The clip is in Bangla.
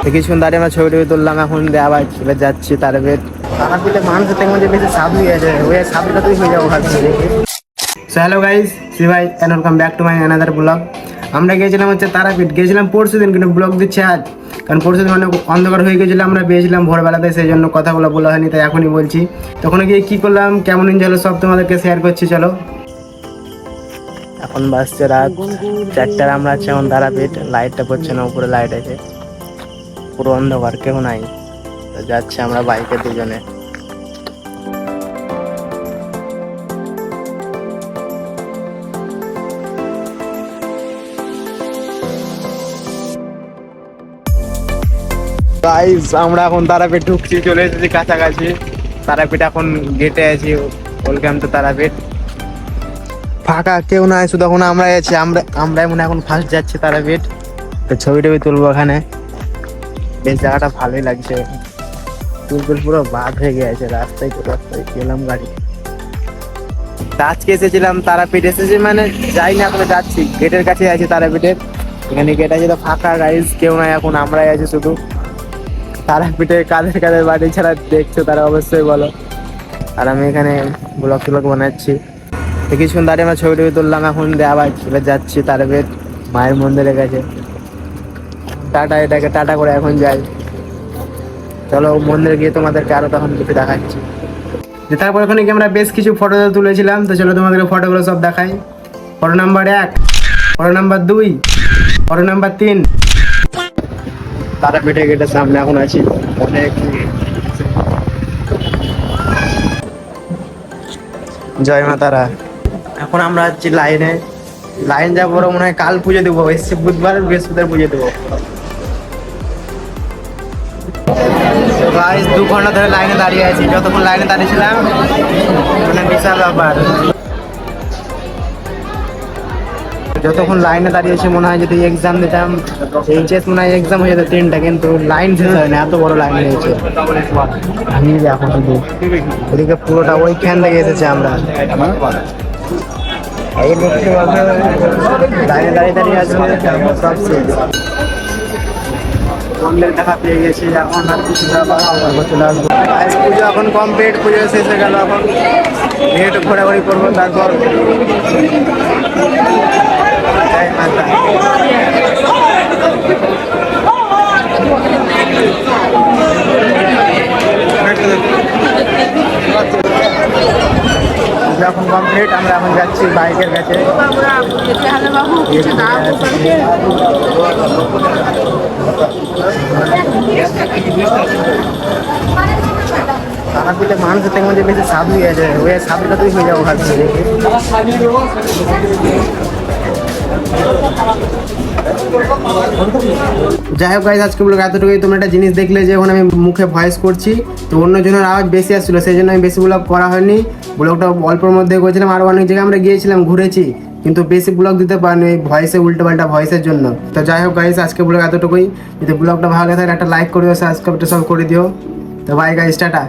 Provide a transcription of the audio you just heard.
কিছুক্ষণ দাঁড়িয়ে আমরা ছবি টবি তুললাম, এখন আবার চলে যাচ্ছি তারাপীঠ। তারাপীঠে মানুষের থেকে মধ্যে বেশি সাপ নিয়ে আছে, ওই সাপটা তুই হয়ে যাবো ভাবছি দেখি। সো হ্যালো গাইস, সি ভাই and welcome back to my another blog. আমরা গিয়েছিলাম হচ্ছে তারাপীঠ, গিয়েছিলাম পরশু দিন, কিন্তু ব্লগ দিচ্ছে আজ, কারণ পরশু দিন অনেক অন্ধকার হয়ে গেছিলো, আমরা পেয়েছিলাম ভোরবেলাতে, সেই জন্য কথাগুলো বলা হয়নি, তাই এখনই বলছি। তখন গিয়ে কী করলাম, কেমন এনজয় হলো সব তোমাদেরকে শেয়ার করছি, চলো। এখন বাজছে রাত 4টার, আমরা আছি এখন তারাপীঠ। লাইটটা পড়ছে না, উপরে লাইট আছে, পুরো অন্ধকার, কেউ নাই। তো যাচ্ছি আমরা বাইকে দুজনে। গাইস আমরা এখন তারাপীঠ ঢুকছি, চলে এসেছি কাছাকাছি। তারাপীঠ এখন গেটে আছি, ওয়েলকাম টু তারাপীঠ। ফাঁকা, কেউ নাই, শুধু এখন আমরাই আছি। আমরাই মনে এখন ফার্স্ট যাচ্ছি তারাপীঠ। তো ছবি টবি তুলবো এখানে, বেশ জায়গাটা ভালোই লাগছে। চুলকুল পুরো বাদ হয়ে গেছে, রাস্তায় গেলাম গাড়ি। আজকে এসেছিলাম তারাপীঠ, এসেছি মানে যাই না, এখন যাচ্ছি, গেটের কাছে আছি তারাপীঠের। এখানে গেট আছে তো ফাঁকা, গাইস কেউ নাই, এখন আমরাই আছি শুধু। তারাপীঠে কাদের কাদের বাড়ি ছাড়া দেখছো তারা অবশ্যই বলো। আর আমি এখানে ব্লগ ট্লগ বানাচ্ছি। তো কিছুক্ষণ দাঁড়িয়ে আমরা ছবি টবি তুললাম, এখন আবার চলে যাচ্ছি তারাপীঠ মায়ের মন্দিরের কাছে। টাটা, এটাকে টাটা করে এখন যাই। চলো মন্দিরে গিয়ে তোমাদেরকে আরো তখন কিছু দেখাচ্ছি। তারপর ওখানে কি আমরা বেশ কিছু ফটো তুলেছিলাম, তো চলো তোমাদেরকে ফটোগুলো সব দেখাই। Photo number 1, photo number 2, photo number 3। তারাপীঠে গেটের সামনে এখন আছি, অনেক জয় মা তারা। এখন আমরা আছি লাইন যাবো, মনে হয় কাল পুজো দেবো, এসছি বুধবার, বৃহস্পতিবার পুজো দেবো। গাইস 2 ঘন্টা ধরে লাইনে দাঁড়িয়ে আছি, যতক্ষণ লাইনে দাঁড়িয়েছিলাম মানে বিশাল ব্যাপার। যতক্ষণ লাইনে দাঁড়িয়েছি মনে হয় যদি এক্সাম দিতাম, এইচএস মনে হয় এক্সাম হয়ে যেত 3টা, কিন্তু লাইন শেষ হয় না, এত বড় লাইন হয়েছে। এখন শুধু ওদিকে পুরোটা ওইখান থেকে এসেছে আমরা। এই দেখতে পাবো লাইনে দাঁড়িয়ে আছে, সব শেষ। মন্দির দেখা পেয়ে গেছি, এখন আর কিছু চলে আসবো। পুজো এখন কমপ্লিট, পুজো শেষ হয়ে গেল, এখন একটু ঘোরাঘুরি করবো, তারপর এখন কমপ্লিট, আমরা এখন যাচ্ছি বাইকের কাছে। তারাপীঠে মানুষের থেকে মধ্যে বেশি সাপ নিয়ে আছে, ওই সাপটা তুই হয়ে যাবো ভাবছি দেখি। যাই হোক গাইস, আজকে ব্লগ এতটুকুই। তোমরা একটা জিনিস দেখলে যে এখন আমি মুখে ভয়েস করছি, তো অন্যজনের আওয়াজ বেশি আসছিল, সেই জন্য আমি বেশি ব্লগ করা হয়নি। ব্লগটা অল্পর মধ্যে করেছিলাম, আরও অনেক জায়গায় আমরা গিয়েছিলাম, ঘুরেছি, কিন্তু বেশি ব্লগ দিতে পারিনি ভয়েসে, উল্টো পাল্টা ভয়েসের জন্য। তো যাই হোক গাইস, আজকে ব্লগ এতটুকুই। যদি ব্লগটা ভালো লাগে থাকে একটা লাইক করে দিও, সাবস্ক্রাইবটা সব করে দিও। তো বাই গাইস, টাটা।